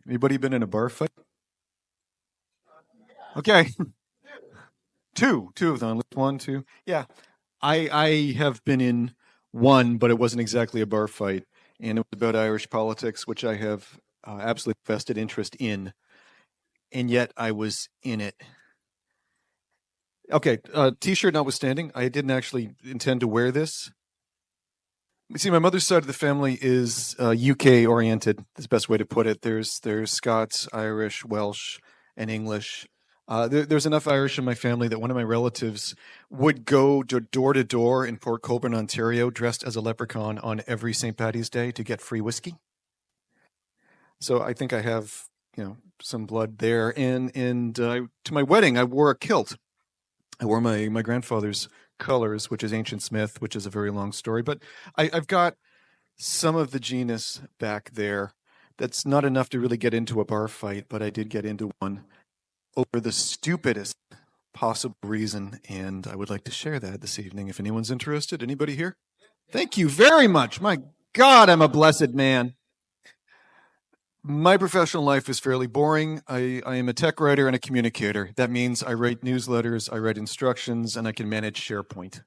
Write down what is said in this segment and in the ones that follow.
Anybody been in a bar fight? Okay, two of them. At least one, two. Yeah, I have been in one, but it wasn't exactly a bar fight, and it was about Irish politics, which I have absolute vested interest in, and yet I was in it. Okay, t-shirt notwithstanding, I didn't actually intend to wear this. You see, my mother's side of the family is UK oriented. Is the best way to put it. There's Scots, Irish, Welsh, and English. There's enough Irish in my family that one of my relatives would go door to door in Port Colborne, Ontario, dressed as a leprechaun on every St. Patty's Day to get free whiskey. So I think I have, some blood there. And to my wedding, I wore a kilt. I wore my grandfather's colors, which is Ancient Smith, which is a very long story. But I've got some of the genus back there. That's not enough to really get into a bar fight, but I did get into one over the stupidest possible reason, and I would like to share that this evening if anyone's interested. Anybody here? Thank you very much. My God, I'm a blessed man. My professional life is fairly boring. I am a tech writer and a communicator. That means I write newsletters, I write instructions, and I can manage SharePoint.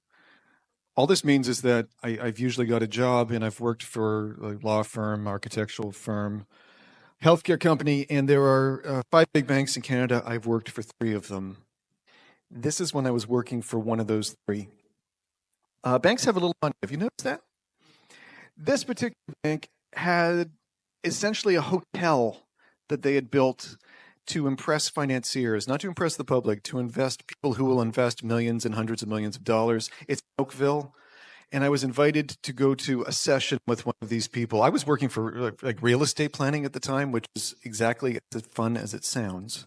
All this means is that I've usually got a job, and I've worked for a law firm, architectural firm, healthcare company, and there are 5 big banks in Canada. I've worked for 3 of them. This is when I was working for one of those 3. Banks have a little money. Have you noticed that? This particular bank had essentially a hotel that they had built to impress financiers, not to impress the public, to invest people who will invest millions and hundreds of millions of dollars. It's Oakville. And I was invited to go to a session with one of these people. I was working for like real estate planning at the time, which is exactly as fun as it sounds.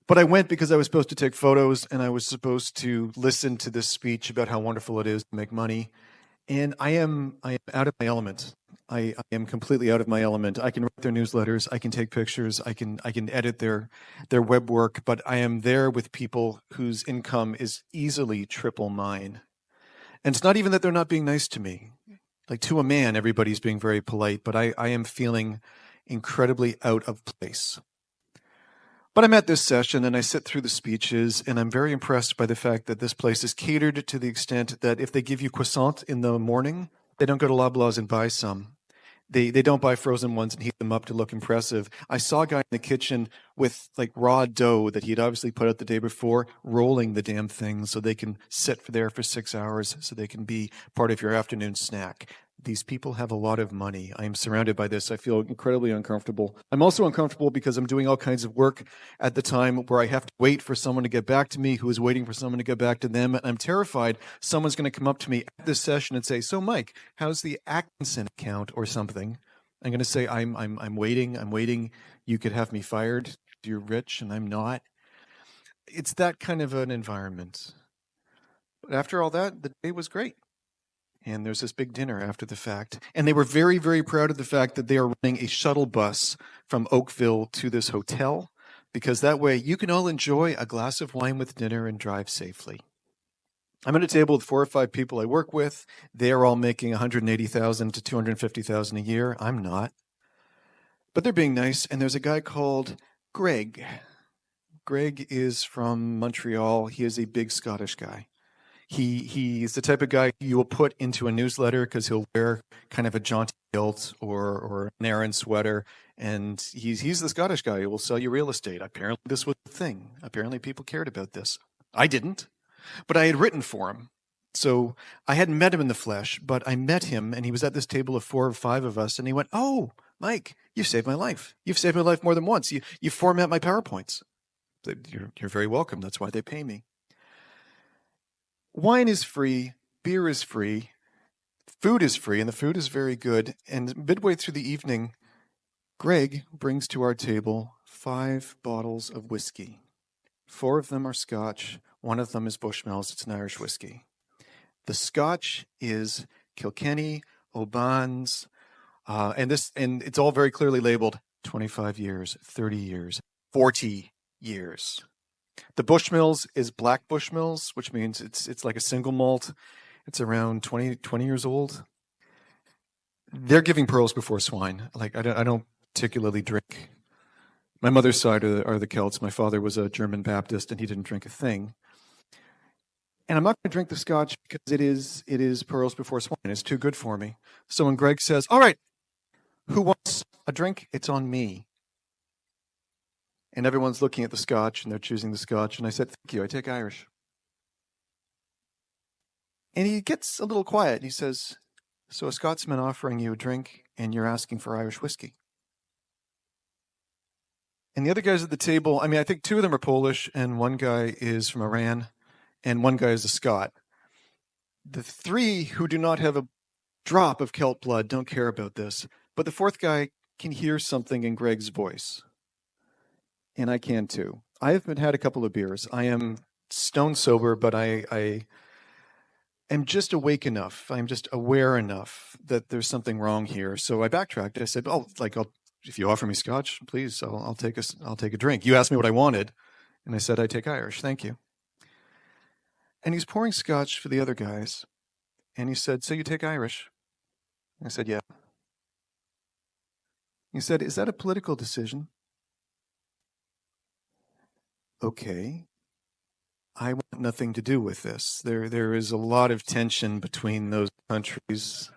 But I went because I was supposed to take photos and I was supposed to listen to this speech about how wonderful it is to make money. And I am out of my element. I am completely out of my element. I can write their newsletters, I can take pictures, I can edit their web work, but I am there with people whose income is easily triple mine. And it's not even that they're not being nice to me. Like, to a man, everybody's being very polite, but I am feeling incredibly out of place. But I'm at this session and I sit through the speeches, and I'm very impressed by the fact that this place is catered to the extent that if they give you croissant in the morning, they don't go to Loblaws and buy some. They don't buy frozen ones and heat them up to look impressive. I saw a guy in the kitchen with like raw dough that he'd obviously put out the day before, rolling the damn thing so they can sit there for 6 hours so they can be part of your afternoon snack. These people have a lot of money. I am surrounded by this. I feel incredibly uncomfortable. I'm also uncomfortable because I'm doing all kinds of work at the time where I have to wait for someone to get back to me who is waiting for someone to get back to them. And I'm terrified someone's going to come up to me at this session and say, "So, Mike, how's the Atkinson account?" or something. I'm going to say, I'm waiting. You could have me fired. You're rich and I'm not. It's that kind of an environment. But after all that, the day was great. And there's this big dinner after the fact. And they were very, very proud of the fact that they are running a shuttle bus from Oakville to this hotel, because that way you can all enjoy a glass of wine with dinner and drive safely. I'm at a table with 4 or 5 people I work with. They are all making $180,000 to $250,000 a year. I'm not. But they're being nice. And there's a guy called Greg. Greg is from Montreal. He is a big Scottish guy. He's the type of guy you will put into a newsletter because he'll wear kind of a jaunty kilt or an Aran sweater, and he's the Scottish guy who will sell you real estate. Apparently this was a thing. Apparently people cared about this. I didn't, but I had written for him. So I hadn't met him in the flesh, but I met him, and he was at this table of 4 or 5 of us, and he went, "Oh, Mike, you've saved my life. You've saved my life more than once. You format my PowerPoints." You're very welcome. That's why they pay me. Wine is free, beer is free, food is free, and the food is very good. And midway through the evening, Greg brings to our table 5 bottles of whiskey. 4 of them are Scotch. 1 of them is Bushmills. It's an Irish whiskey. The Scotch is Kilkenny, O'Bans, and it's all very clearly labeled 25 years, 30 years, 40 years. The Bushmills is black Bushmills, which means it's like a single malt. It's around 20 years old. They're giving pearls before swine. Like, I don't particularly drink My mother's side are the Celts. My father was a German Baptist, and he didn't drink a thing. And I'm not going to drink the scotch because it is pearls before swine. It's too good for me. So when Greg says, "All right, who wants a drink?" It's on me. And everyone's looking at the scotch, and they're choosing the scotch. And I said, "Thank you. I take Irish." And he gets a little quiet. And he says, "So a Scotsman offering you a drink, and you're asking for Irish whiskey?" And the other guys at the table, I mean, I think two of them are Polish, and one guy is from Iran, and one guy is a Scot. The three who do not have a drop of Celt blood don't care about this. But the fourth guy can hear something in Greg's voice. And I can too. I have had a couple of beers. I am stone sober, but I am just awake enough. I'm just aware enough that there's something wrong here. So I backtracked. I said, "Oh, if you offer me scotch, please, I'll take a drink. You asked me what I wanted." And I said, "I take Irish. Thank you." And he's pouring scotch for the other guys. And he said, "So you take Irish?" I said, "Yeah." He said, "Is that a political decision?" Okay. I want nothing to do with this. There is a lot of tension between those countries.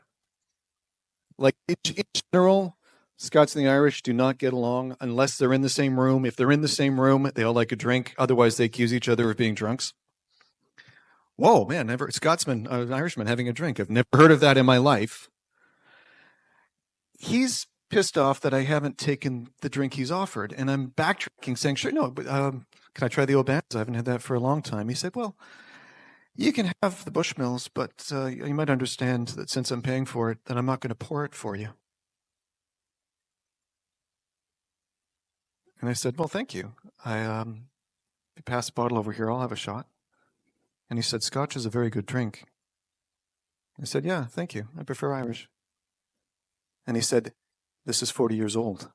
Like in general, Scots and the Irish do not get along unless they're in the same room. If they're in the same room, they all like a drink. Otherwise, they accuse each other of being drunks. Whoa, man, never Scotsman, an Irishman having a drink. I've never heard of that in my life. He's pissed off that I haven't taken the drink he's offered. And I'm backtracking, saying, "Sure, no, but can I try the O'Bannons? I haven't had that for a long time." He said, "Well, you can have the Bushmills, but you might understand that since I'm paying for it, that I'm not going to pour it for you." And I said, "Well, thank you. If you pass the bottle over here, I'll have a shot." And he said, "Scotch is a very good drink." I said, "Yeah, thank you. I prefer Irish." And he said, "This is 40 years old,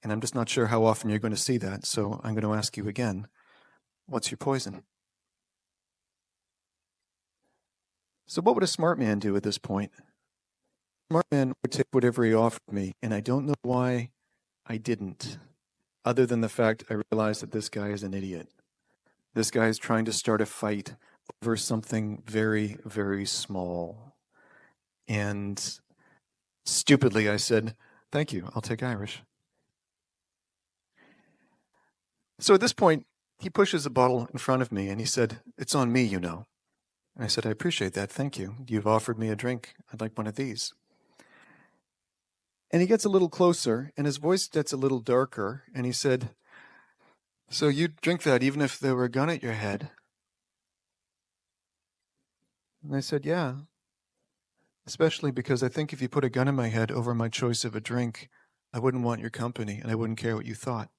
and I'm just not sure how often you're going to see that, so I'm going to ask you again, what's your poison?" So what would a smart man do at this point? A smart man would take whatever he offered me, and I don't know why I didn't, other than the fact I realized that this guy is an idiot. This guy is trying to start a fight over something very, very small. And stupidly, I said, "Thank you. I'll take Irish." So at this point, he pushes a bottle in front of me and he said, "It's on me, you know." And I said, "I appreciate that. Thank you. You've offered me a drink. I'd like one of these." And he gets a little closer and his voice gets a little darker. And he said, "So you'd drink that even if there were a gun at your head?" And I said, "Yeah. Especially because I think if you put a gun in my head over my choice of a drink, I wouldn't want your company and I wouldn't care what you thought."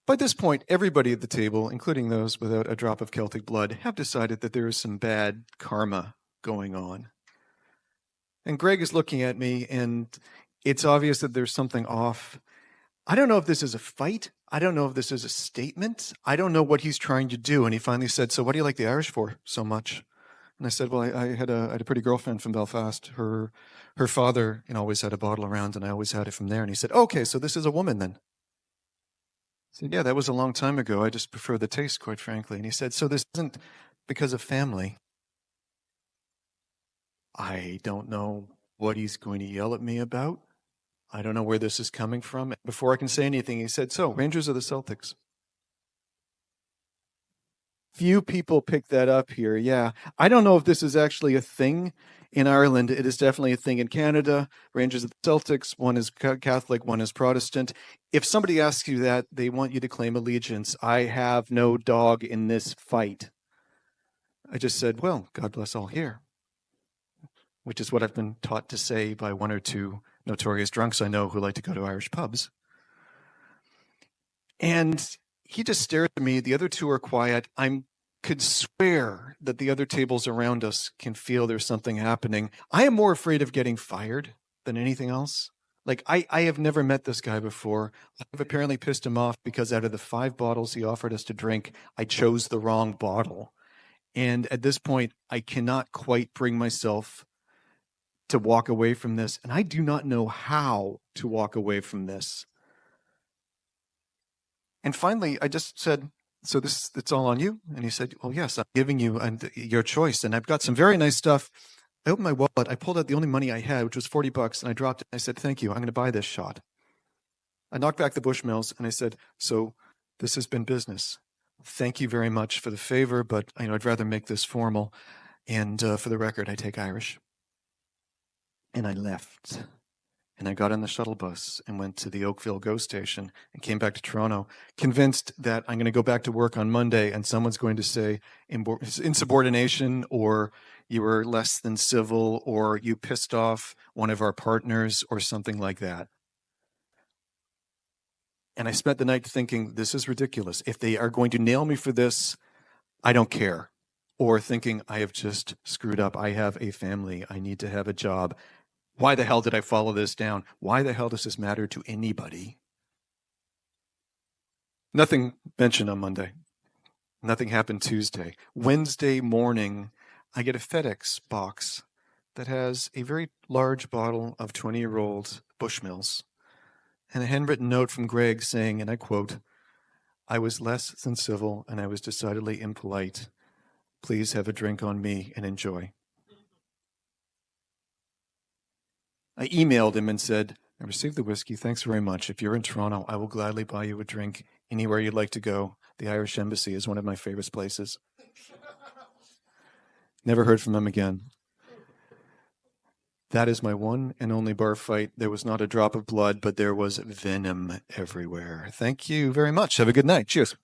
By this point, everybody at the table, including those without a drop of Celtic blood, have decided that there is some bad karma going on. And Greg is looking at me, and it's obvious that there's something off. I don't know if this is a fight. I don't know if this is a statement. I don't know what he's trying to do. And he finally said, "So what do you like the Irish for so much?" And I said, "Well, I had a pretty girlfriend from Belfast. Her father, always had a bottle around, and I always had it from there." And he said, "Okay, so this is a woman then." I said, "Yeah, that was a long time ago. I just prefer the taste, quite frankly." And he said, "So this isn't because of family?" I don't know what he's going to yell at me about. I don't know where this is coming from. Before I can say anything, he said, "So, Rangers or the Celtics?" Few people pick that up here. Yeah. I don't know if this is actually a thing in Ireland. It is definitely a thing in Canada. Rangers of the Celtics, one is Catholic, one is Protestant. If somebody asks you that, they want you to claim allegiance. I have no dog in this fight. I just said, "Well, God bless all here," which is what I've been taught to say by one or two notorious drunks I know who like to go to Irish pubs. And he just stared at me. The other two are quiet. I could swear that the other tables around us can feel there's something happening. I am more afraid of getting fired than anything else. Like, I have never met this guy before. I've apparently pissed him off because out of the 5 bottles he offered us to drink, I chose the wrong bottle. And at this point, I cannot quite bring myself to walk away from this, and I do not know how to walk away from this. And finally, I just said, so it's all on you? And he said, well, yes, I'm giving you your choice. And I've got some very nice stuff. I opened my wallet. I pulled out the only money I had, which was $40, and I dropped it. I said, thank you. I'm going to buy this shot. I knocked back the Bushmills, and I said, so this has been business. Thank you very much for the favor, but I'd rather make this formal. And for the record, I take Irish. And I left. And I got on the shuttle bus and went to the Oakville GO station and came back to Toronto, convinced that I'm going to go back to work on Monday and someone's going to say insubordination, or you were less than civil, or you pissed off one of our partners, or something like that. And I spent the night thinking, this is ridiculous. If they are going to nail me for this, I don't care. Or thinking, I have just screwed up. I have a family. I need to have a job. Why the hell did I follow this down? Why the hell does this matter to anybody? Nothing mentioned on Monday. Nothing happened Tuesday. Wednesday morning, I get a FedEx box that has a very large bottle of 20-year-old Bushmills and a handwritten note from Greg saying, and I quote, I was less than civil and I was decidedly impolite. Please have a drink on me and enjoy. I emailed him and said, I received the whiskey. Thanks very much. If you're in Toronto, I will gladly buy you a drink anywhere you'd like to go. The Irish Embassy is one of my favorite places. Never heard from him again. That is my one and only bar fight. There was not a drop of blood, but there was venom everywhere. Thank you very much. Have a good night. Cheers.